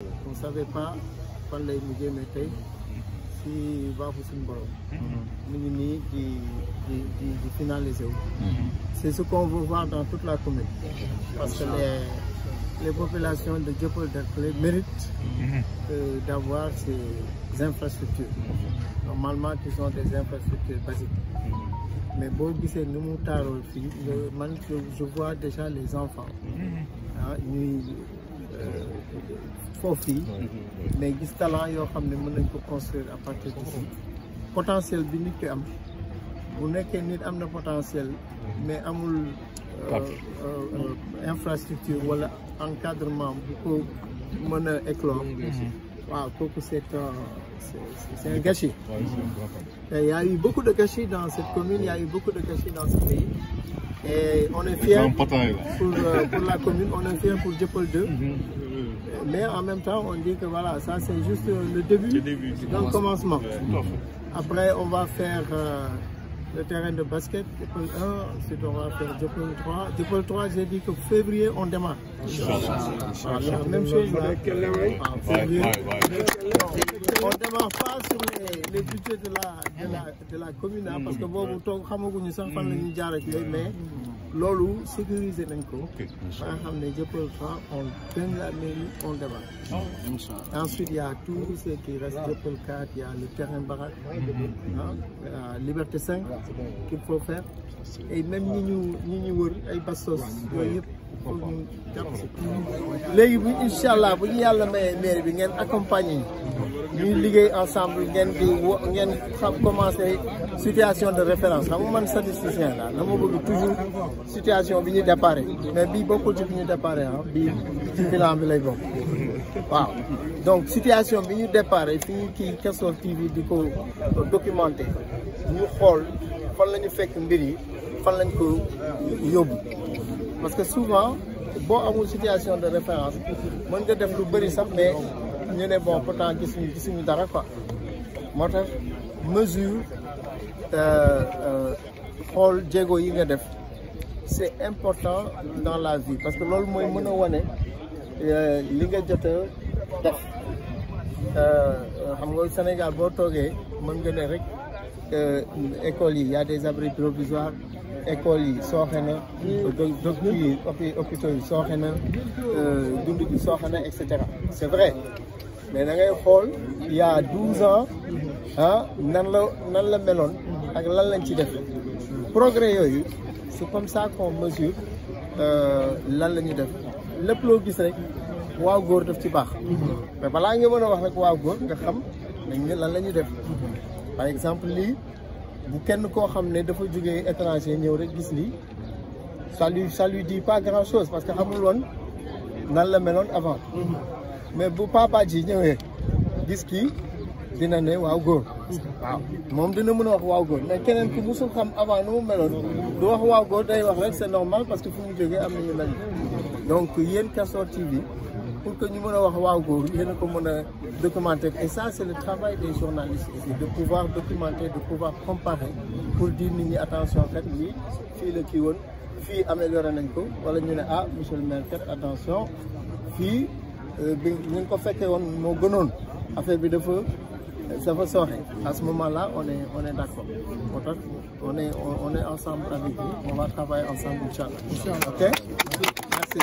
On ne savait pas fan lay mujjee mais tey si baaxu suñu borom mu ngi nii di finaliser wu. C'est ce qu'on veut voir dans toute la commune parce que les populations de Dieuppeul-Derklé méritent d'avoir ces infrastructures normalement qui sont des infrastructures basiques. Mais boo gisee ni mu taaroo fii man je vois déjà les enfants ñuy foofu yi mais gis talent yoo xam ne mën nañ ko construire à partir d'ici potentiel bi nit ki am bu nekkee nit am na potentiel mais amul infrastructure wala encadrement bu ko mën a éclore waaw kooku c'est un gâchis. Et il y a eu beaucoup de gâchis dans cette commune, il y a eu beaucoup de gâchis dans ce pays. Et on est fiers pour la commune, on est fiers pour Dieuppeul 2. Mais en même temps, on dit que voilà, ça c'est juste le début d'un commencement. Après, on va faire le terrain de basket, Dieuppeul 1, ensuite on va faire Dieuppeul 3. Dieuppeul 3, j'ai dit que février, on démarre. Voilà, même chose là. Février. On ne démarre pas sur les budgets de la commune, parce que bon, nous savons pas mais lolo sécuriser l'inco. Dieuppeul 3, on donne la mairie, on démarre. Ensuite, il y a tout ce qui reste Dieuppeul 4, il y a le terrain baraque, la Liberté 5 qu'il faut faire. Et même nous wër ay bastos yooyu yëpp foog ñu jàpp si. léegi bu incha allah bu ñu yàlla mayee maire bi ngeen accompagner ñuy liggéey ensemble ngeen xam commencé situation de référence xam nga man statisticien la dama bëgg toujours situation bi ñuy déparé mais bii bokkul ci bi ñuy déparé bii ci bilan bi lay bokk waaw. donc situation bi ñu déparé fii kii Castor TV di ko documenté ñu xool fan la ñu fekk mbir yi fan lañ ko yóbbu parce que souvent boo amul situation de référence mën nga def lu bëri sax mais ñu ne bon pourtant gisuñu dara quoi moo tax mesure xool jéego yi nga def c'est important dans la vie parce que loolu mooy mën a wane li nga jot a def xam nga Sénégal boo toogee mën nga ne rek écoles yi y a des abris provisoires écoles yi sooxe na hôpitaux yi sooxe na dund gi sooxe na et cetera c'est vrai mais da ngay xool il y a 12 ans nan la meloon ak lan lañ ci def progrès yooyu c'est comme ça qu'on mesure lan la ñuy def lépp loo gis rek waaw góor def ci baax mais balaa nga mën a wax rek waaw góor nga xam nañ ne lan la ñuy def. Par exemple lii bu kenn koo xam ne dafa jógee étranger ñëw rek gis lii ça lui dit pas grand chose parce que xamul woon nan la meloon avant mais bu papa ji ñëwee gis kii dina ne waaw góor waaw moom dina mën a wax waaw góor mais keneen ku musul xam avant nu mu meloon du wax waaw góor day wax rek c'est normal parce que fu mu jógee am nañu mel donc yéen Castor TV pour que ñu mën a wax waaw góor yéen a ko mën a documenter et ça c'est le travail des journalistes aussi de pouvoir documenter de pouvoir comparer pour dire nit ñi attention kat lii fii la kii woon fii amélioré nañ ko wala ñu ne monsieur le maire kat attention fii bi ñu ko fekkee woon moo gënoon affaire bi dafa sooxe à ce moment-là on est d'accord moo tax on est ensemble avec vous on va travailler ensemble inchallah ok merci.